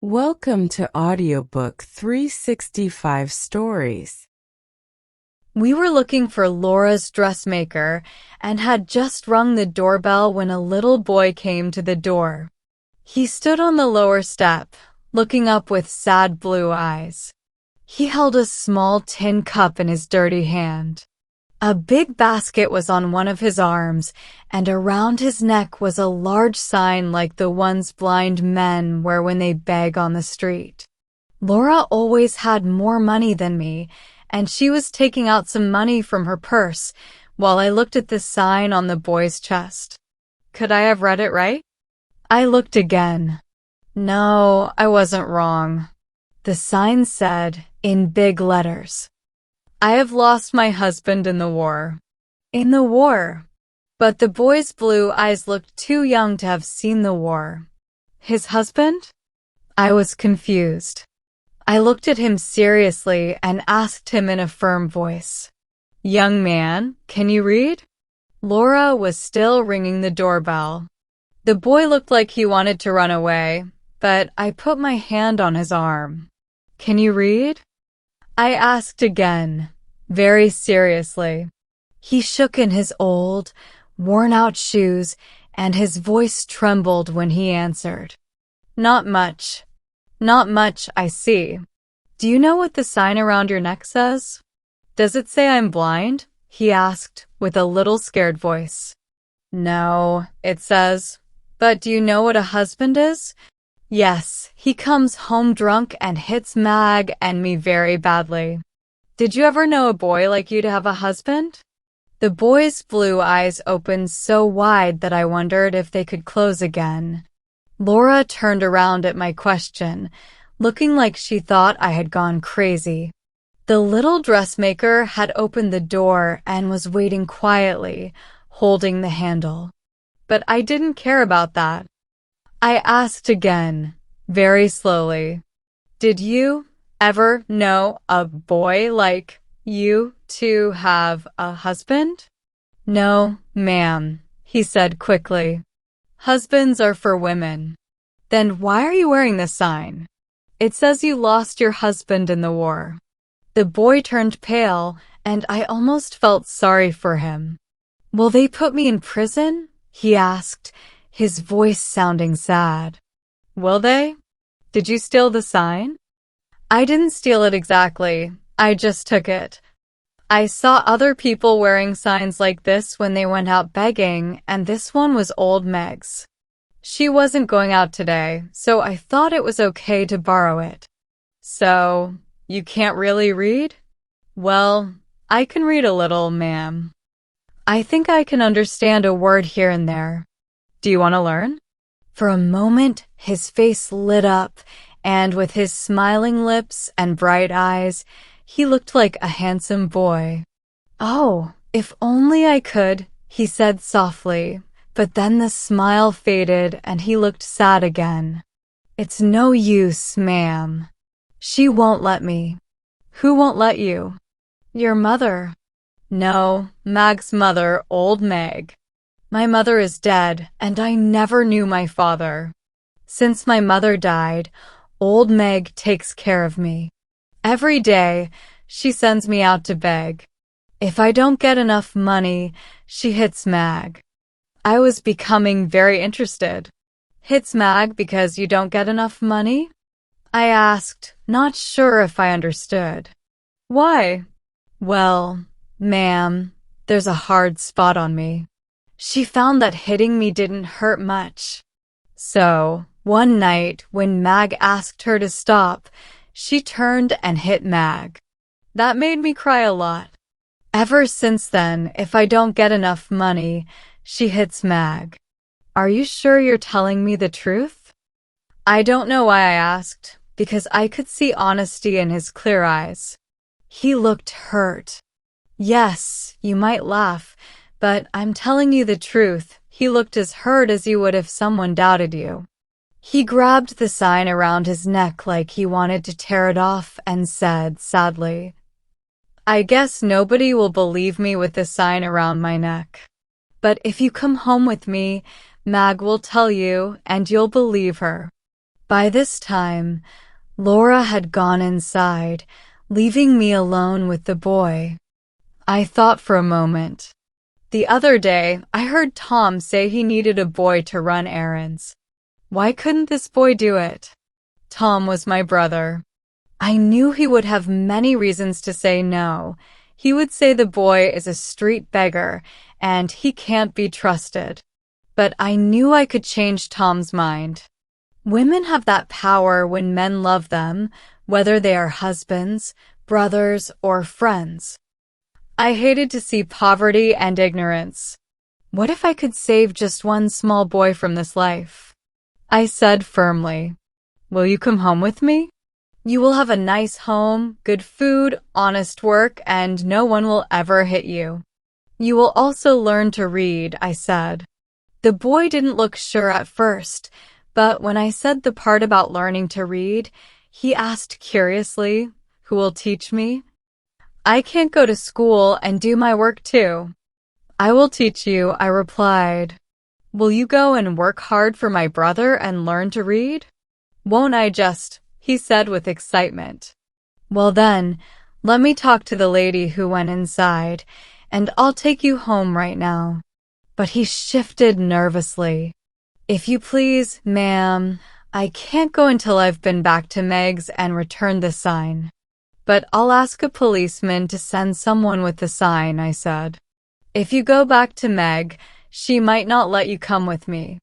Welcome to Audiobook 365 Stories. We were looking for Laura's dressmaker and had just rung the doorbell when a little boy came to the door. He stood on the lower step, looking up with sad blue eyes. He held a small tin cup in his dirty hand. A big basket was on one of his arms, and around his neck was a large sign like the ones blind men wear when they beg on the street. Laura always had more money than me, and she was taking out some money from her purse while I looked at the sign on the boy's chest. Could I have read it right? I looked again. No, I wasn't wrong. The sign said, in big letters, "I have lost my husband in the war." In the war. But the boy's blue eyes looked too young to have seen the war. His husband? I was confused. I looked at him seriously and asked him in a firm voice, "Young man, can you read?" Laura was still ringing the doorbell. The boy looked like he wanted to run away, but I put my hand on his arm. "Can you read?" I asked again, very seriously. He shook in his old, worn-out shoes, and his voice trembled when he answered. "Not much. Not much, I see. Do you know what the sign around your neck says?" "Does it say I'm blind?" he asked, with a little scared voice. "No, it says, but do you know what a husband is?" "Yes, he comes home drunk and hits Mag and me very badly." "Did you ever know a boy like you to have a husband?" The boy's blue eyes opened so wide that I wondered if they could close again. Laura turned around at my question, looking like she thought I had gone crazy. The little dressmaker had opened the door and was waiting quietly, holding the handle. But I didn't care about that. I asked again, very slowly, "Did you ever know a boy like you to have a husband?" "No, ma'am," he said quickly. "Husbands are for women." "Then why are you wearing this sign?" "It says you lost your husband in the war." The boy turned pale, and I almost felt sorry for him. "Will they put me in prison?" he asked, his voice sounding sad. "Will they? Did you steal the sign?" "I didn't steal it exactly. I just took it. I saw other people wearing signs like this when they went out begging, and this one was old Meg's. She wasn't going out today, so I thought it was okay to borrow it." "So, you can't really read?" "Well, I can read a little, ma'am. I think I can understand a word here and there. Do you want to learn?" For a moment, his face lit up, and with his smiling lips and bright eyes, he looked like a handsome boy. "Oh, if only I could," he said softly, but then the smile faded and he looked sad again. "It's no use, ma'am. She won't let me." "Who won't let you?" "Your mother." "No, Mag's mother, old Meg. My mother is dead, and I never knew my father. Since my mother died, old Meg takes care of me. Every day, she sends me out to beg. If I don't get enough money, she hits Mag." I was becoming very interested. "Hits Mag because you don't get enough money?" I asked, not sure if I understood. "Why?" "Well, ma'am, there's a hard spot on me. She found that hitting me didn't hurt much. So, one night when Mag asked her to stop, she turned and hit Mag. That made me cry a lot. Ever since then, if I don't get enough money, she hits Mag." "Are you sure you're telling me the truth?" I don't know why I asked, because I could see honesty in his clear eyes. He looked hurt. "Yes, you might laugh, but I'm telling you the truth. He looked as hurt as you would if someone doubted you." He grabbed the sign around his neck like he wanted to tear it off and said sadly, "I guess nobody will believe me with the sign around my neck. But if you come home with me, Mag will tell you and you'll believe her." By this time, Laura had gone inside, leaving me alone with the boy. I thought for a moment. The other day, I heard Tom say he needed a boy to run errands. Why couldn't this boy do it? Tom was my brother. I knew he would have many reasons to say no. He would say the boy is a street beggar and he can't be trusted. But I knew I could change Tom's mind. Women have that power when men love them, whether they are husbands, brothers, or friends. I hated to see poverty and ignorance. What if I could save just one small boy from this life? I said firmly, "Will you come home with me? You will have a nice home, good food, honest work, and no one will ever hit you. You will also learn to read," I said. The boy didn't look sure at first, but when I said the part about learning to read, he asked curiously, "Who will teach me?" "I can't go to school and do my work too." "I will teach you," I replied. "Will you go and work hard for my brother and learn to read?" "Won't I just," he said with excitement. "Well then, let me talk to the lady who went inside, and I'll take you home right now." But he shifted nervously. "If you please, ma'am, I can't go until I've been back to Meg's and returned the sign. But I'll ask a policeman to send someone with the sign," I said. "If you go back to Meg, she might not let you come with me."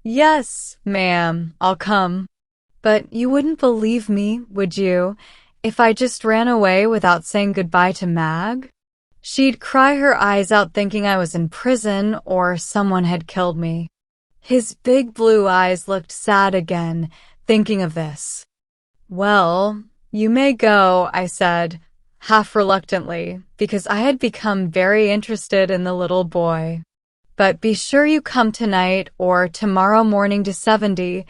"Yes, ma'am, I'll come." "But you wouldn't believe me, would you, if I just ran away without saying goodbye to Mag? She'd cry her eyes out thinking I was in prison or someone had killed me." His big blue eyes looked sad again, thinking of this. "Well, you may go," I said, half reluctantly, because I had become very interested in the little boy. "But be sure you come tonight or tomorrow morning to 70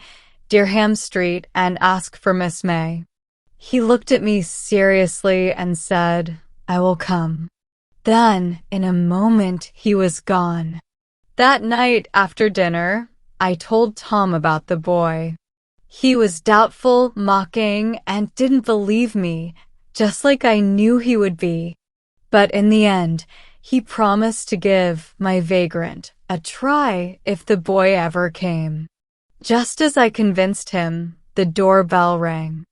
Dereham Street and ask for Miss May." He looked at me seriously and said, "I will come." Then, in a moment, he was gone. That night after dinner, I told Tom about the boy. He was doubtful, mocking, and didn't believe me, just like I knew he would be. But in the end, he promised to give my vagrant a try if the boy ever came. Just as I convinced him, the doorbell rang.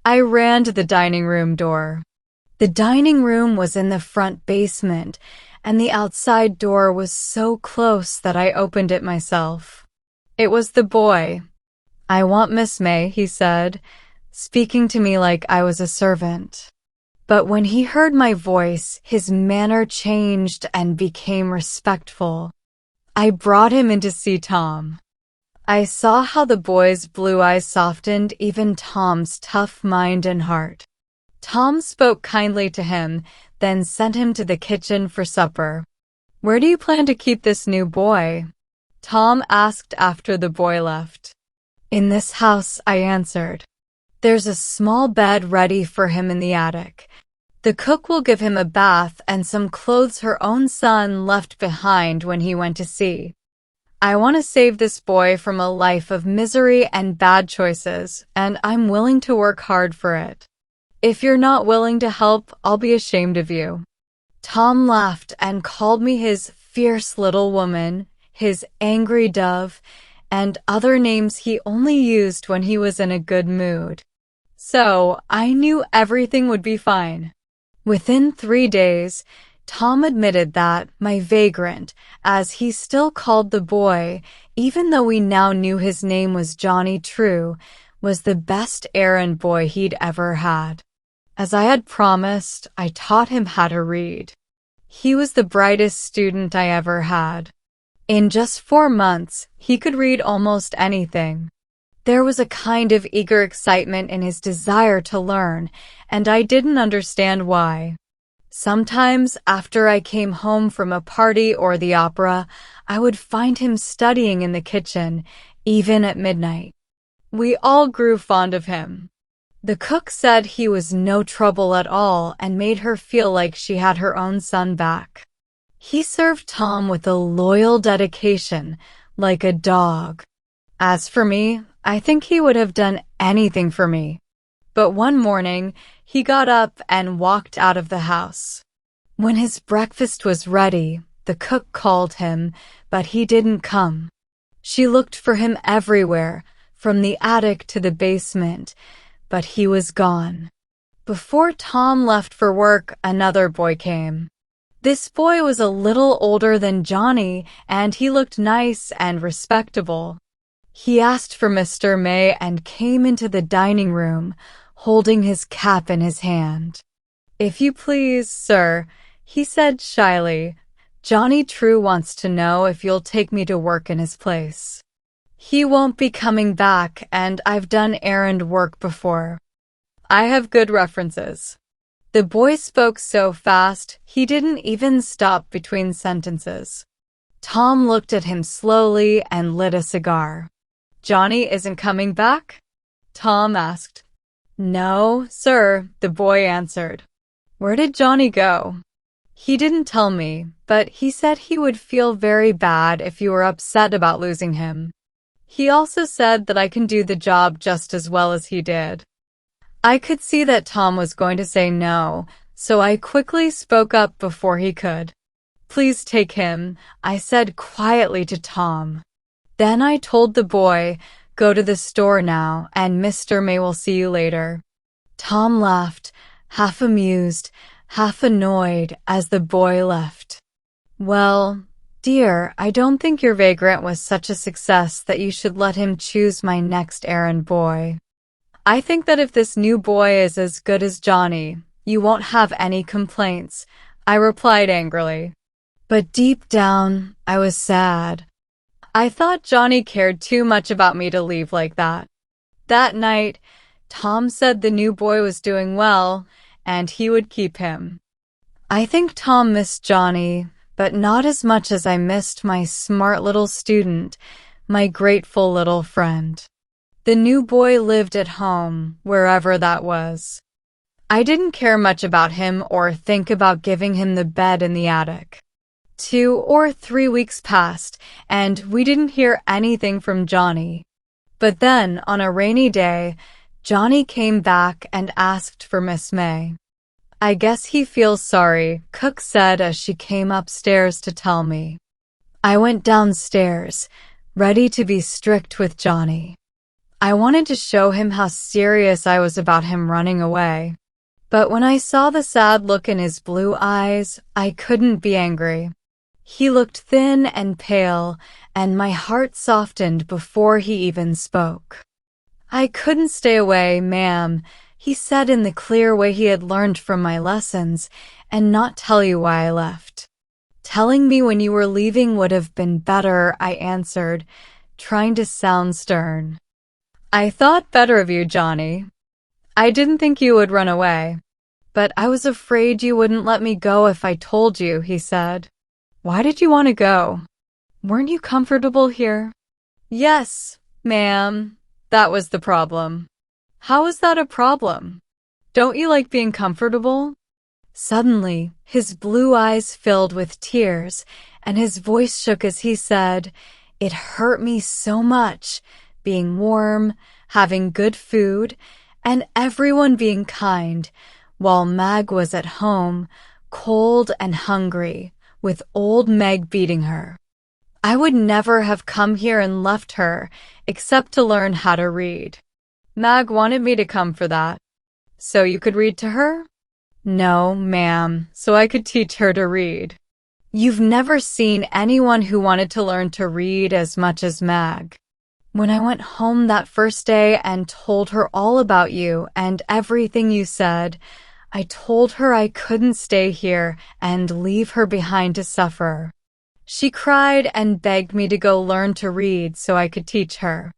I ran to the dining room door. The dining room was in the front basement, and the outside door was so close that I opened it myself. It was the boy. "I want Miss May," he said, speaking to me like I was a servant. But when he heard my voice, his manner changed and became respectful. I brought him in to see Tom. I saw how the boy's blue eyes softened even Tom's tough mind and heart. Tom spoke kindly to him, then sent him to the kitchen for supper. "Where do you plan to keep this new boy?" Tom asked after the boy left. "In this house," I answered. "There's a small bed ready for him in the attic. The cook will give him a bath and some clothes her own son left behind when he went to sea. I want to save this boy from a life of misery and bad choices, and I'm willing to work hard for it. If you're not willing to help, I'll be ashamed of you." Tom laughed and called me his fierce little woman, his angry dove, and other names he only used when he was in a good mood. So I knew everything would be fine. Within 3 days, Tom admitted that my vagrant, as he still called the boy, even though we now knew his name was Johnny True, was the best errand boy he'd ever had. As I had promised, I taught him how to read. He was the brightest student I ever had. In just 4 months, he could read almost anything. There was a kind of eager excitement in his desire to learn, and I didn't understand why. Sometimes, after I came home from a party or the opera, I would find him studying in the kitchen, even at midnight. We all grew fond of him. The cook said he was no trouble at all and made her feel like she had her own son back. He served Tom with a loyal dedication, like a dog. As for me, I think he would have done anything for me. But one morning, he got up and walked out of the house. When his breakfast was ready, the cook called him, but he didn't come. She looked for him everywhere, from the attic to the basement, but he was gone. Before Tom left for work, another boy came. This boy was a little older than Johnny, and he looked nice and respectable. He asked for Mr. May and came into the dining room, holding his cap in his hand. "If you please, sir," he said shyly, "Johnny True wants to know if you'll take me to work in his place. He won't be coming back, and I've done errand work before. I have good references." The boy spoke so fast, he didn't even stop between sentences. Tom looked at him slowly and lit a cigar. "Johnny isn't coming back?" Tom asked. "No, sir," the boy answered. "Where did Johnny go?" "He didn't tell me, but he said he would feel very bad if you were upset about losing him. He also said that I can do the job just as well as he did." I could see that Tom was going to say no, so I quickly spoke up before he could. "Please take him," I said quietly to Tom. Then I told the boy, "Go to the store now, and Mr. May will see you later." Tom laughed, half amused, half annoyed, as the boy left. "Well, dear, I don't think your vagrant was such a success that you should let him choose my next errand boy. I think that if this new boy is as good as Johnny, you won't have any complaints," I replied angrily. But deep down, I was sad. I thought Johnny cared too much about me to leave like that. That night, Tom said the new boy was doing well, and he would keep him. I think Tom missed Johnny, but not as much as I missed my smart little student, my grateful little friend. The new boy lived at home, wherever that was. I didn't care much about him or think about giving him the bed in the attic. 2 or 3 weeks passed, and we didn't hear anything from Johnny. But then, on a rainy day, Johnny came back and asked for Miss May. "I guess he feels sorry," Cook said as she came upstairs to tell me. I went downstairs, ready to be strict with Johnny. I wanted to show him how serious I was about him running away. But when I saw the sad look in his blue eyes, I couldn't be angry. He looked thin and pale, and my heart softened before he even spoke. "I couldn't stay away, ma'am," he said in the clear way he had learned from my lessons, "and not tell you why I left." "Telling me when you were leaving would have been better," I answered, trying to sound stern. "I thought better of you, Johnny. I didn't think you would run away. But I was afraid you wouldn't let me go if I told you," he said. "Why did you want to go? Weren't you comfortable here?" "Yes, ma'am, that was the problem." "How is that a problem? Don't you like being comfortable?" Suddenly, his blue eyes filled with tears, and his voice shook as he said, "It hurt me so much, being warm, having good food, and everyone being kind, while Mag was at home, cold and hungry, with old Meg beating her. I would never have come here and left her, except to learn how to read. Mag wanted me to come for that." "So you could read to her?" "No, ma'am, so I could teach her to read." "You've never seen anyone who wanted to learn to read as much as Mag. When I went home that first day and told her all about you and everything you said, I told her I couldn't stay here and leave her behind to suffer. She cried and begged me to go learn to read so I could teach her.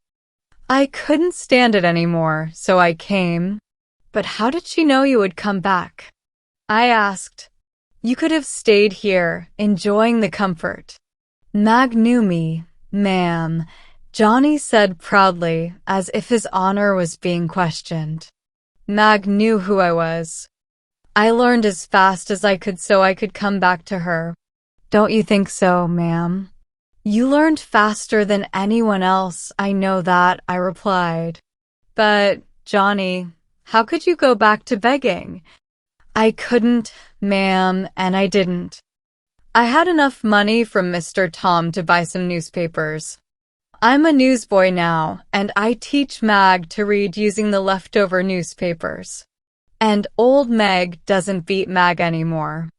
I couldn't stand it anymore, so I came." "But how did she know you would come back?" I asked. "You could have stayed here, enjoying the comfort." "Mag knew me, ma'am," Johnny said proudly, as if his honor was being questioned. "Mag knew who I was. I learned as fast as I could so I could come back to her. Don't you think so, ma'am?" You learned faster than anyone else, I know that, I replied. But, Johnny, how could you go back to begging? I couldn't, ma'am, and I didn't. I had enough money from Mr. Tom to buy some newspapers. I'm a newsboy now, and I teach Mag to read using the leftover newspapers. And old Meg doesn't beat Mag anymore.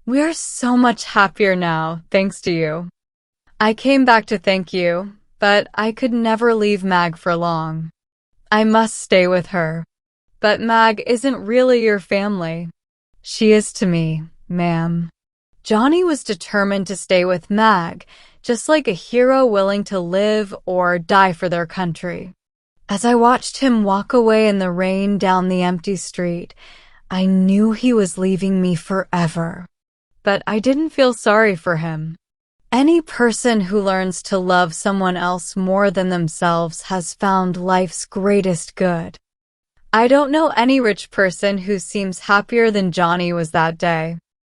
We're so much happier now, thanks to you. I came back to thank you, but I could never leave Mag for long. I must stay with her. But Mag isn't really your family. She is to me, ma'am. Johnny was determined to stay with Mag, just like a hero willing to live or die for their country. As I watched him walk away in the rain down the empty street, I knew he was leaving me forever. But I didn't feel sorry for him. Any person who learns to love someone else more than themselves has found life's greatest good. I don't know any rich person who seems happier than Johnny was that day.